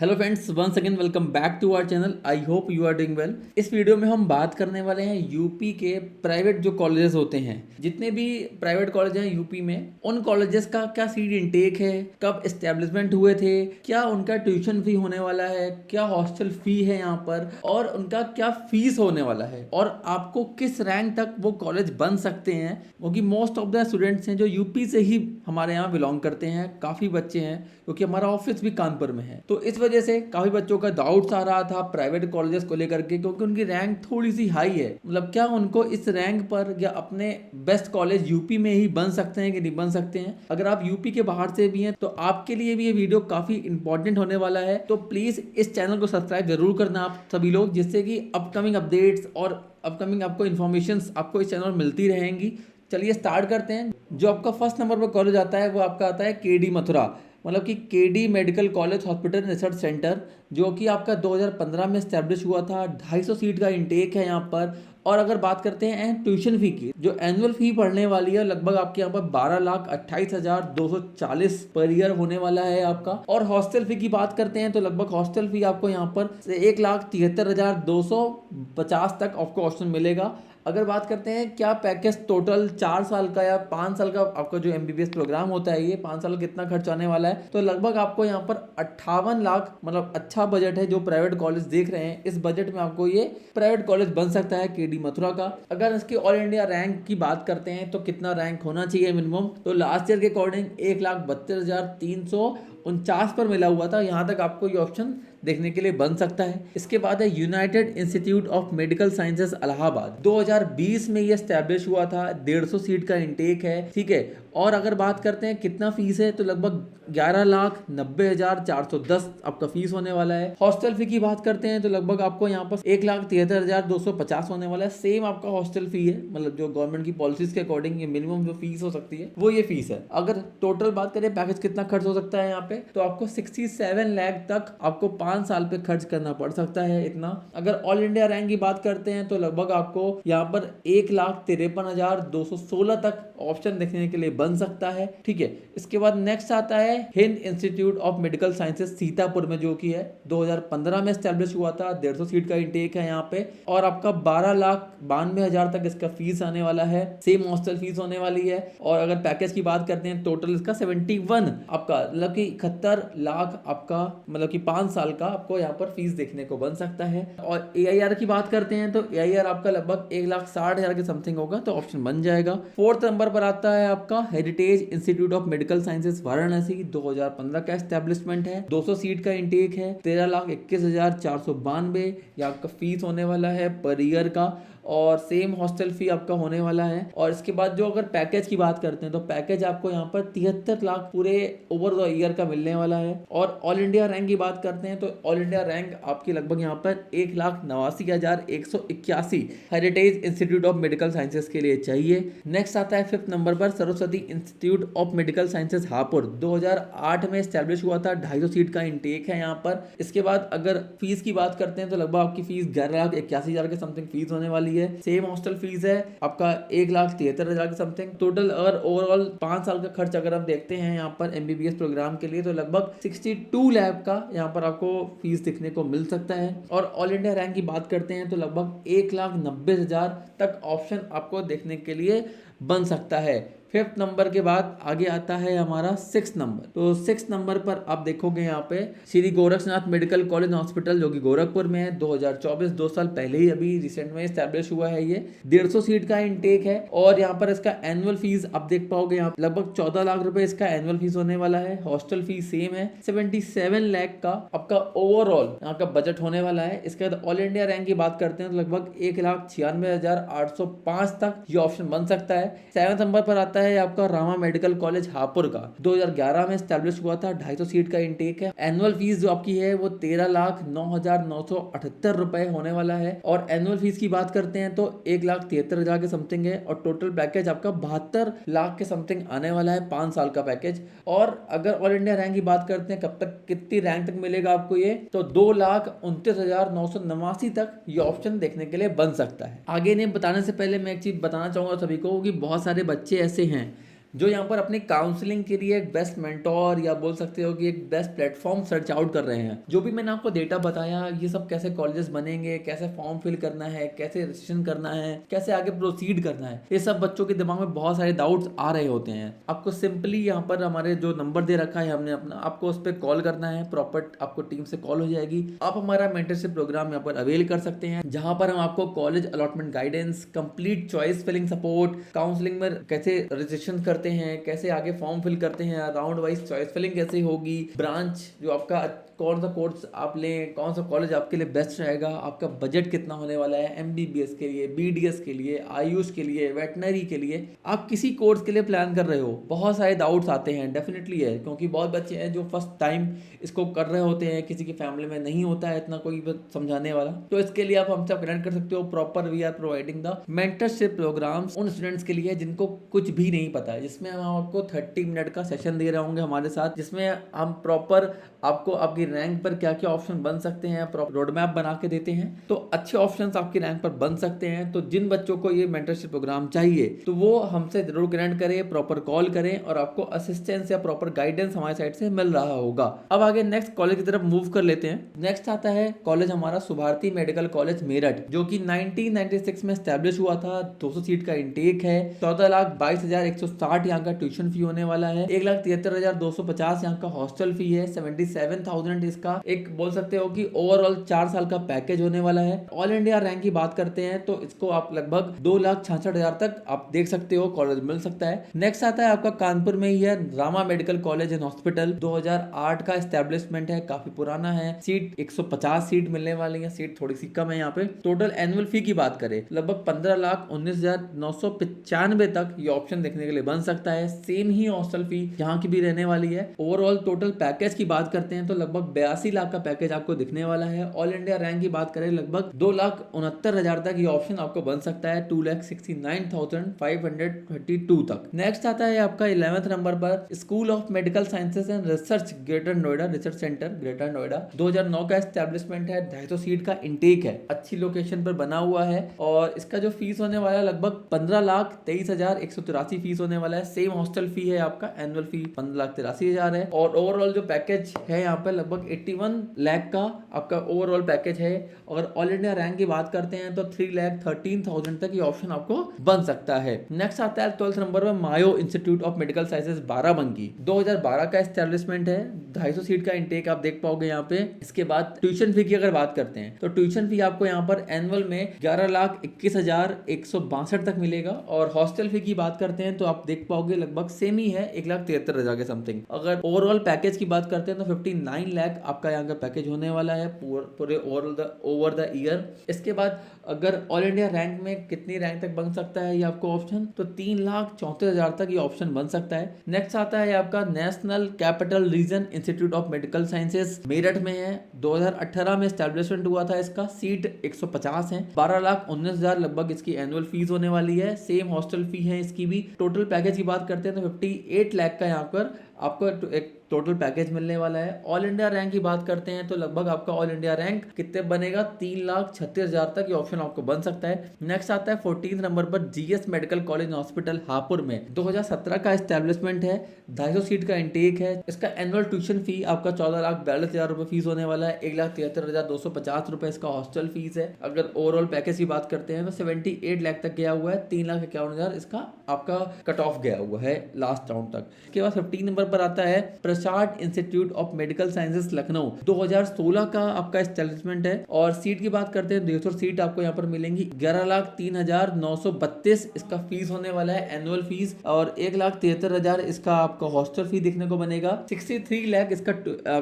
Hello friends, once again welcome back to our channel. I hope you are doing well. इस video में हम बात करने वाले हैं यूपी के प्राइवेट जो कॉलेजेस होते हैं, जितने भी प्राइवेट कॉलेज हैं यूपी में, उन कॉलेजेस का क्या सीट इनटेक है, कब एस्टेब्लिशमेंट हुए थे, क्या उनका ट्यूशन फी होने वाला है, क्या हॉस्टल फी है यहाँ पर, और उनका क्या फीस होने वाला है, और आपको किस रैंक तक वो कॉलेज बन सकते हैं। क्योंकि मोस्ट ऑफ द स्टूडेंट्स हैं जो यूपी से ही हमारे यहाँ बिलोंग करते हैं, काफ़ी बच्चे हैं, क्योंकि हमारा ऑफिस भी कानपुर में है। तो इस वजह से काफ़ी बच्चों का डाउट्स आ रहा था प्राइवेट कॉलेजेस को लेकर के, क्योंकि उनकी रैंक थोड़ी सी हाई है। मतलब क्या उनको इस रैंक पर या अपने बेस्ट कॉलेज यूपी में ही बन सकते हैं कि नहीं बन सकते हैं। अगर आप यूपी के बाहर से भी हैं तो आपके लिए भी ये वीडियो काफ़ी इंपॉर्टेंट होने वाला है। तो प्लीज़ इस चैनल को सब्सक्राइब जरूर करना आप सभी लोग, जिससे कि अपकमिंग अपडेट्स और अपकमिंग आपको इन्फॉर्मेशन आपको इस चैनल में मिलती रहेंगी। चलिए स्टार्ट करते हैं। जो आपका फर्स्ट नंबर पर कॉलेज आता है वो आपका आता है केडी मथुरा, मतलब कि KD medical college hospital research centre, जो कि आपका 2015 में स्टैब्लिश हुआ था। 250 सीट का इंटेक है यहाँ पर। और अगर बात करते हैं ट्यूशन फी की, जो एनुअल फी पढ़ने वाली है लगभग आपके यहाँ पर 12,28,240 पर ईयर होने वाला है आपका। और हॉस्टल फी की बात करते हैं तो लगभग हॉस्टल फी आपको यहाँ पर 1,73,250 तक आपको ऑप्शन मिलेगा। अगर बात करते हैं क्या पैकेज टोटल 4 साल का या 5 साल का आपका जो एमबीबीएस प्रोग्राम होता है, ये 5 साल कितना खर्च आने वाला है, तो लगभग आपको यहाँ पर 58 लाख, मतलब अच्छा बजट है। जो प्राइवेट कॉलेज देख रहे हैं, इस बजट में आपको ये प्राइवेट कॉलेज बन सकता है केडी मथुरा का। अगर इसकी ऑल इंडिया रैंक की बात करते हैं तो कितना रैंक होना चाहिए मिनिमम, तो लास्ट ईयर के अकॉर्डिंग 1,32,349 पर मिला हुआ था। यहाँ तक आपको ये ऑप्शन देखने के लिए बन सकता है। इसके बाद है United institute of medical sciences Allahabad. 2020 में ये स्टैब्लिश हुआ था। 150 सीट का इंटेक है, ठीक है। और अगर बात करते हैं कितना फीस है, तो लगभग 11,90,410 आपका फीस होने वाला है। हॉस्टल फी की बात करते हैं तो लगभग आपको यहाँ पर 1,73,250 होने वाला है। सेम आपका हॉस्टल फी है, मतलब जो गवर्नमेंट की पॉलिसीज के अकॉर्डिंग ये मिनिमम जो फीस हो सकती है वो ये फीस है। अगर टोटल बात करें पैकेज कितना खर्च हो सकता है यहाँ पे, तो आपको 67 लाख तक आपको 5 साल पे खर्च करना पड़ सकता है इतना। अगर ऑल इंडिया रैंक की बात करते हैं तो लगभग आपको यहाँ पर 1,53,216 तक ऑप्शन देखने के लिए बन सकता है, ठीक है। इसके बाद नेक्स्ट आता है Hind institute of medical sciences Sitapur में, जो कि है 2015 में स्टैब्लिश हुआ था। 150 सीट का इंटेक है यहाँ पे। और आपका 12,92,000 तक इसका फीस आने वाला है। सेम हॉस्टल फीस होने वाली है। और अगर पैकेज की बात करते हैं टोटल इसका 71 आपका, मतलब कि 71 लाख आपका, मतलब कि 5 साल का आपको यहाँ पर फीस देखने को बन सकता है। और एआईआर की बात करते हैं तो एआईआर आपका लगभग 1,60,000 के समथिंग होगा, तो ऑप्शन बन जाएगा। फोर्थ नंबर पर आता है आपका heritage institute of medical sciences Varanasi. 2015 का एस्टेब्लिशमेंट है। 200 सीट का इंटेक है। 13,21,492 ये आपका फीस होने वाला है पर ईयर का। और सेम हॉस्टल फी आपका होने वाला है। और इसके बाद जो अगर पैकेज की बात करते हैं तो पैकेज आपको यहाँ पर 73 लाख पूरे ओवर द ईयर का मिलने वाला है। और ऑल इंडिया रैंक की बात करते हैं तो ऑल इंडिया रैंक आपकी लगभग यहाँ पर 1,89,181 heritage institute of medical sciences के लिए चाहिए। नेक्स्ट आता है फिफ्थ नंबर पर Saraswati institute of medical sciences Hapur. 2008 में स्टैब्लिश हुआ था। 250 सीट का इंटेक है यहाँ पर। इसके बाद अगर फीस की बात करते हैं तो लगभग आपकी फीस 11,81,000 के समथिंग फीस होने वाली है। सेम हॉस्टल फीस है आपका 1,73,000 के समथिंग टोटल। और ओवरऑल 5 साल का खर्च अगर हम देखते हैं यहाँ पर एमबीबीएस प्रोग्राम के लिए, तो लगभग 62 लाख का यहाँ पर आपको फीस देखने को मिल सकता है। और ऑल इंडिया रैंक की बात करते हैं तो लगभग 1,90,000 तक ऑप्शन आपको देखने के लिए बन सकता है। फिफ्थ नंबर के बाद आगे आता है हमारा सिक्स नंबर। तो सिक्स नंबर पर आप देखोगे यहाँ पे Shri Gorakhnath medical college hospital, जो कि गोरखपुर में है। 2024 2 साल पहले ही अभी रिसेंट में स्टैब्लिश हुआ है ये। 150 सीट का इंटेक है। और यहाँ पर इसका एनुअल फीस आप देख पाओगे, यहाँ लगभग 14 लाख रुपए इसका एनुअल फीस होने वाला है। हॉस्टल फीस सेम है। 77 लाख का आपका ओवरऑल यहाँ का बजट होने वाला है। इसके बाद ऑल इंडिया रैंक की बात करते हैं तो लगभग 1,96,805 तक ये ऑप्शन बन सकता है। सेवंथ नंबर पर आता है आपका रामा मेडिकल कॉलेज हापुड़ का। 2011 में स्टैब्लिश हुआ था। 250 सीट का इंटेक है। एनुअल फीस जो आपकी है वो 13,09,978 रुपए होने वाला है। और एनुअल फीस की बात करते हैं तो 1,73,000 के समथिंग है। और टोटल पैकेज आपका 72 लाख के समथिंग आने वाला है, 5 साल का पैकेज। और अगर ऑल इंडिया रैंक की बात करते हैं कब तक कितनी रैंक तक मिलेगा आपको ये, तो 2,29,989 तक ये ऑप्शन देखने के लिए बन सकता है। आगे इन्हें बताने से पहले मैं एक चीज बताना चाहूंगा सभी को कि बहुत सारे बच्चे ऐसे हैं जो यहाँ पर अपनी काउंसलिंग के लिए एक बेस्ट मेंटोर या बोल सकते हो कि एक बेस्ट प्लेटफॉर्म सर्च आउट कर रहे हैं। जो भी मैंने आपको डेटा बताया, ये सब कैसे कॉलेजेस बनेंगे, कैसे फॉर्म फिल करना है, कैसे रजिस्ट्रेशन करना है, कैसे आगे प्रोसीड करना है, ये सब बच्चों के दिमाग में बहुत सारे डाउट्स आ रहे होते हैं। आपको सिंपली यहाँ पर हमारे जो नंबर दे रखा है हमने अपना, आपको उस पर कॉल करना है, प्रॉपर आपको टीम से कॉल हो जाएगी। आप हमारा मेंटरशिप प्रोग्राम यहाँ पर अवेल कर सकते हैं, जहां पर हम आपको college allotment guidance, complete choice filling support, counselling में कैसे रजिस्ट्रेशन करते हैं, कैसे आगे फॉर्म फिल करते हैं, राउंड वाइज चॉइस फिलिंग कैसे होगी, ब्रांच जो आपका कौन सा कोर्स आप लें, कौन सा कॉलेज आपके लिए बेस्ट रहेगा, आपका बजट कितना होने वाला है एमबीबीएस के लिए, बीडीएस के लिए, आयुष के लिए, वेटनरी के लिए, आप किसी कोर्स के लिए प्लान कर रहे हो। बहुत सारे डाउट्स आते हैं, डेफिनेटली है, क्योंकि बहुत बच्चे हैं जो फर्स्ट टाइम इसको कर रहे होते हैं, किसी की फैमिली में नहीं होता है इतना कोई समझाने वाला, तो इसके लिए आप हमसे कनेक्ट कर सकते हो। Proper we are providing the mentorship programmes उन स्टूडेंट्स के लिए जिनको कुछ भी नहीं पता है, जिसमें हम आपको 30 मिनट का सेशन दे रहे होंगे हमारे साथ, जिसमें हम प्रॉपर आपको आपकी रैंक पर क्या क्या ऑप्शन बन सकते हैं, रोड मैप बना के देते हैं, तो अच्छे ऑप्शंस आपकी रैंक पर बन सकते हैं। तो जिन बच्चों को ये मेंटरशिप प्रोग्राम चाहिए तो वो हमसे जरूर कनेक्ट करें, प्रॉपर कॉल करें और आपको असिस्टेंस या प्रॉपर गाइडेंस हमारी साइड से मिल रहा होगा। अब आगे नेक्स्ट कॉलेज की तरफ मूव कर लेते हैं। नेक्स्ट आता है कॉलेज हमारा सुभारती मेडिकल कॉलेज मेरठ, जो कि 1996 में स्टैब्लिश हुआ था। 200 सीट का इंटेक है, 14,22,160 यहाँ का ट्यूशन फी होने वाला है, 1,73,250 यहाँ का हॉस्टल फी है, 77,000 इसका एक बोल सकते हो कि ओवरऑल 4 साल का पैकेज होने वाला है। ऑल इंडिया रैंक की बात करते हैं तो इसको आप लगभग 2,66,000 तक आप देख सकते हो कॉलेज मिल सकता है। नेक्स्ट आता है आपका कानपुर में ही है Rama medical college and hospital, 2008 का एस्टेब्लिशमेंट है, काफी पुराना है। सीट 150 सीट मिलने वाली है, सीट थोड़ी सी कम है यहाँ पे। टोटल एनुअल फी की बात करें लगभग 15,19,995 तक ये ऑप्शन देखने के लिए बन सकता है। सेम ही हॉस्टल फी यहाँ की भी रहने वाली है। ओवरऑल टोटल पैकेज की बात करते हैं तो लगभग 82 लाख का पैकेज आपको दिखने वाला है। ऑल इंडिया रैंक की बात करें लगभग 2,69,000 तक ये ऑप्शन आपको बन सकता है, 2,69,532 तक। नेक्स्ट आता है आपका 11th नंबर पर school of medical sciences and research greater Noida, research centre greater Noida, 2009 का एस्टेब्लिशमेंट है, 250 सीट का इंटेक है, अच्छी लोकेशन पर बना हुआ है और इसका जो फीस होने वाला है लगभग 15,23,183 फीस होने वाला है। सेम हॉस्टल फी है, आपका एनुअल फी 15,83,000 है और ओवरऑल जो पैकेज है यहाँ पे लगभग 81 लाख का आपका ओवरऑल पैकेज है। और ऑल इंडिया रैंक की बात करते हैं तो 3,13,000 तक ये ऑप्शन आपको बन सकता है। नेक्स्ट आता है 12th नंबर पर Mayo institute of medical sciences Barabanki, 2012 का एस्टेब्लिशमेंट है, 250 सीट का इंटेक आप देख पाओगे यहाँ पे। इसके बाद ट्यूशन फी की अगर बात करते हैं तो ट्यूशन फी आपको यहाँ पर एनुअल में 11,21,162 तक मिलेगा और हॉस्टल फी की बात करते हैं तो आप देख पाओगे लगभग सेम ही है, 1,73,000 के समथिंग। अगर ओवरऑल पैकेज की बात करते हैं तो 59 लाख आपका यहाँ का पैकेज होने वाला है पूरे ओवर द ईयर। इसके बाद अगर ऑल इंडिया रैंक में कितनी रैंक तक बन सकता है ये आपको ऑप्शन, तो 3,34,000 तक ये ऑप्शन बन सकता है। नेक्स्ट आता है आपका national capital region institute of medical sciences Meerut में है, 2018 में एस्टेब्लिशमेंट हुआ था इसका, सीट 150 है, 12,19,000 लगभग इसकी एनुअल फीस होने वाली है। सेम हॉस्टल फी है इसकी भी। टोटल पैकेज की बात करते हैं तो 58 लाख का यहाँ पर आपको एक टोटल पैकेज मिलने वाला है। ऑल इंडिया रैंक की बात करते हैं तो लगभग आपका ऑल इंडिया रैंक कितने बनेगा, 3,36,000 तक ये ऑप्शन आपको बन सकता है। नेक्स्ट आता है 14th नंबर पर GS medical college hospital Hapur में, 2017 का एस्टेब्लिशमेंट है, 250 सीट का इंटेक है। इसका एनुअल ट्यूशन फी आपका 14,42,000 रुपए फीस होने वाला है, 1,73,250 रुपए इसका हॉस्टल फीस है। अगर ओवरऑल पैकेज की बात करते हैं तो 78 लाख तक गया हुआ है, 3,51,000 इसका आपका कट ऑफ गया हुआ है लास्ट राउंड तक। इसके बाद 15 नंबर पर आता है Prasad institute of medical sciences Lucknow, 2016 का आपका एस्टेब्लिशमेंट है और सीट की बात करते हैं 200 सीट आपको यहाँ पर मिलेंगी, 11,03,932 इसका फीस होने वाला है एनुअल फीस और 1,73,000 इसका आपका हॉस्टल फी देखने को बनेगा। 63 लाख इसका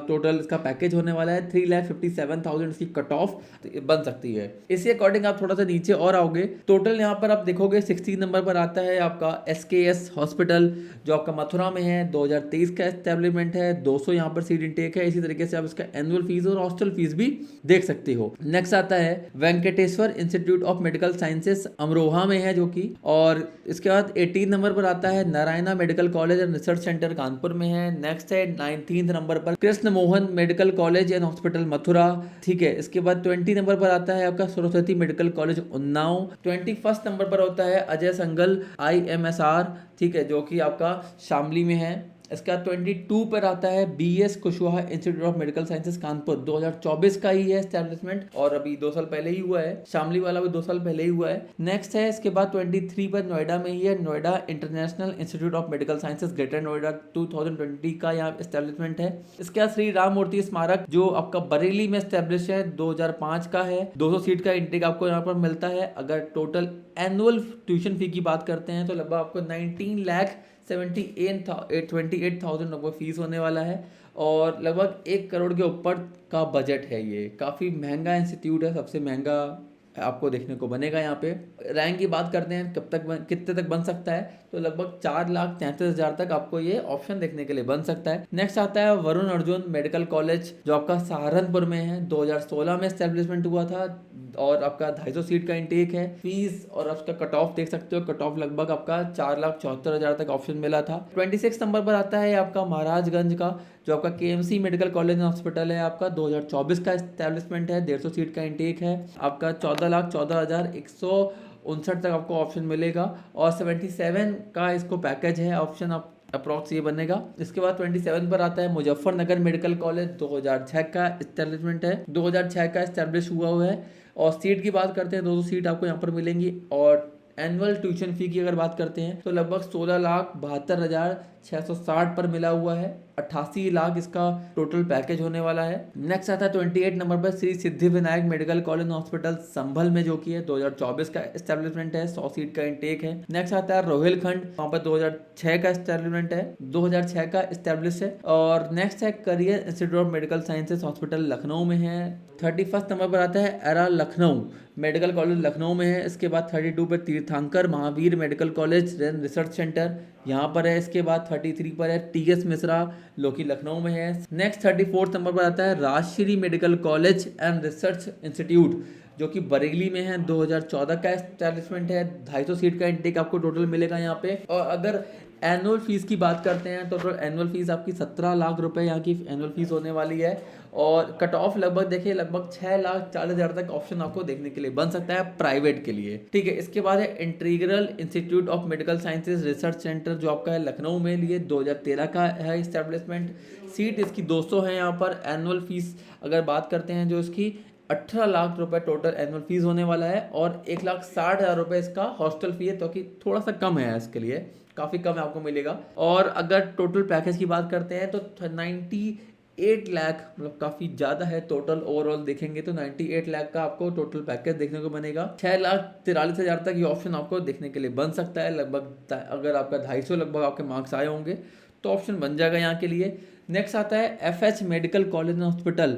टोटल इसका पैकेज होने वाला है, 3,57,000 इसकी कट ऑफ बन सकती है। इसी अकॉर्डिंग आप थोड़ा सा नीचे और आओगे, टोटल यहाँ पर आप देखोगे 16 नंबर पर आता है आपका SKS हॉस्पिटल जो आपका मथुरा में है, 2023 2023 का एस्टेब्लिशमेंट है, 200 यहाँ पर सीट इंटेक है। इसी तरीके से आप इसका एनुअल फीस और हॉस्टल फीस भी देख सकते हो। नेक्स्ट आता है Venkateshwara institute of medical sciences Amroha में है जो कि, और इसके बाद 18 नंबर पर आता है Narayana medical college and research centre Kanpur में है। नेक्स्ट है 19 नंबर पर Krishna Mohan medical college and hospital Mathura, ठीक है। इसके बाद 20 नंबर पर आता है आपका Saraswati medical college Unnao. 21 number पर होता है अजय संगल IMSR, ठीक है, जो कि आपका शामली में है। इसका 22 पर आता है BS Kushwaha institute of medical sciences Kanpur, 2024 का ही है एस्टेब्लिशमेंट और अभी 2 साल पहले ही हुआ है। शामली वाला भी 2 साल पहले ही हुआ है। नेक्स्ट है इसके बाद 23 पर नोएडा में ही है, Noida international institute of medical sciences greater Noida, 2020 का यहाँ एस्टेब्लिशमेंट है। इसके बाद श्री राम मूर्ति स्मारक जो आपका बरेली में एस्टेब्लिश है, 2005 का है। 200 सीट का इंटेक आपको यहाँ पर मिलता है। अगर टोटल एनुअल ट्यूशन फी की बात करते हैं तो लगभग आपको 28,000 लगभग फीस होने वाला है और लगभग 1 करोड़ के ऊपर का बजट है। ये काफ़ी महंगा इंस्टीट्यूट है, सबसे महंगा आपको देखने को बनेगा। यहाँ पे रैंक की बात करते हैं कितने तक बन सकता है, तो लगभग 4,33,000 तक आपको ये ऑप्शन देखने के लिए बन सकता है। नेक्स्ट आता है वरुण अर्जुन मेडिकल कॉलेज जो आपका सहारनपुर में है, 2016 में एस्टेब्लिशमेंट हुआ था और आपका 250 सीट का इंटेक है। फीस और उसका कट ऑफ देख सकते हो, कट ऑफ लगभग आपका 4,74,000 तक ऑप्शन मिला था। 26 नंबर पर आता है आपका महाराजगंज का जो आपका KMC medical college and hospital है, आपका 2024 का एस्टेब्लिशमेंट है, 150 सीट का इंटेक है। आपका 14,14,159 तक आपको ऑप्शन मिलेगा और 77 का इसको पैकेज है, ऑप्शन आप अप्रॉक्स ये बनेगा। इसके बाद 27 पर आता है मुजफ्फरनगर मेडिकल कॉलेज, 2006 का एस्टेब्लिशमेट है, 2006 का एस्टेब्लिश हुआ है। और सीट की बात करते हैं 200 सीट आपको यहाँ पर मिलेंगी। और एनुअल ट्यूशन फी की अगर बात करते हैं तो लगभग 16,72,660 पर मिला हुआ है। 88 लाख इसका टोटल पैकेज होने वाला है। नेक्स्ट आता है 28 नंबर पर Shri Siddhi Vinayak medical college hospital संभल में जो कि है 2024 का एस्टेब्लिशमेंट है, 100 सीट का इंटेक है। नेक्स्ट आता है रोहिलखंड, वहाँ पर 2006 का एस्टेब्लिशमेंट है, 2006 का एस्टेब्लिश है। और नेक्स्ट है career institute of medical sciences hospital Lucknow में है। 31 नंबर पर आता है era Lucknow medical college Lucknow में है। इसके बाद 32 पर तीर्थंकर Mahavir medical college research centre यहाँ पर है। इसके बाद 33 पर है TS मिश्रा लोकी लखनऊ में है। नेक्स्ट 34 नंबर पर आता है Rajshree medical college and research institute जो कि बरेली में है, 2014 का एस्टेब्लिशमेंट है। 250 सीट का इंटेक आपको टोटल मिलेगा यहाँ पे। और अगर एनुअल फीस की बात करते हैं तो एनुअल फीस आपकी 17 लाख रुपए यहाँ की एनुअल फीस होने वाली है। और कट ऑफ लगभग देखिए लगभग 6,40,000 तक ऑप्शन आपको देखने के लिए बन सकता है प्राइवेट के लिए, ठीक है। इसके बाद है integral institute of medical sciences research centre जो आपका है लखनऊ में लिए, 2013 का है एस्टेब्लिशमेंट। सीट इसकी 200 है यहाँ पर। एनुअल फीस अगर बात करते हैं जो इसकी 18 लाख रुपए टोटल एनुअल फीस होने वाला है और 1,60,000 रुपए इसका हॉस्टल फी है, तो कि थोड़ा सा कम है इसके लिए, काफ़ी कम आपको मिलेगा। और अगर टोटल पैकेज की बात करते हैं तो 98 लाख, मतलब काफ़ी ज़्यादा है। टोटल ओवरऑल देखेंगे तो 98 लाख का आपको टोटल पैकेज देखने को बनेगा। 6,43,000 तक ये ऑप्शन आपको देखने के लिए बन सकता है लगभग। अगर आपका 250 लगभग आपके मार्क्स आए होंगे तो ऑप्शन बन जाएगा यहाँ के लिए। नेक्स्ट आता है FH मेडिकल कॉलेज हॉस्पिटल,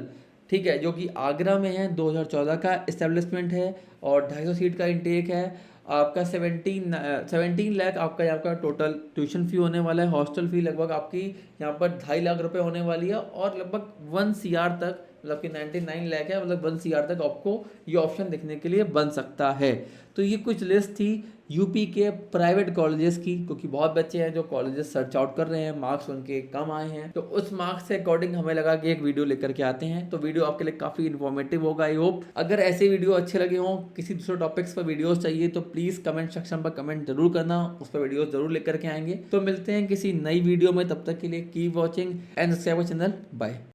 ठीक है, जो कि आगरा में है, 2014 का एस्टेब्लिशमेंट है और 250 सीट का इंटेक है। आपका 17 लाख आपका यहाँ का टोटल ट्यूशन फी होने वाला है। हॉस्टल फी लगभग आपकी यहाँ पर 2.5 लाख रुपए होने वाली है और लगभग 1 CR तक, मतलब कि 99 लाख है, मतलब 1 CR तक आपको ये ऑप्शन देखने के लिए बन सकता है। तो ये कुछ लिस्ट थी यूपी के प्राइवेट कॉलेजेस की, क्योंकि बहुत बच्चे हैं जो कॉलेजेस सर्च आउट कर रहे हैं, मार्क्स उनके कम आए हैं, तो उस मार्क्स से अकॉर्डिंग हमें लगा कि एक वीडियो लेकर के आते हैं। तो वीडियो आपके लिए काफ़ी इन्फॉर्मेटिव होगा। आई होप अगर ऐसे वीडियो अच्छे लगे हों, किसी दूसरे टॉपिक्स पर वीडियोस चाहिए तो प्लीज़ कमेंट सेक्शन पर कमेंट जरूर करना, उस पर वीडियो जरूर लेकर के आएंगे। तो मिलते हैं किसी नई वीडियो में, तब तक के लिए keep watching and subscribe channel. Bye.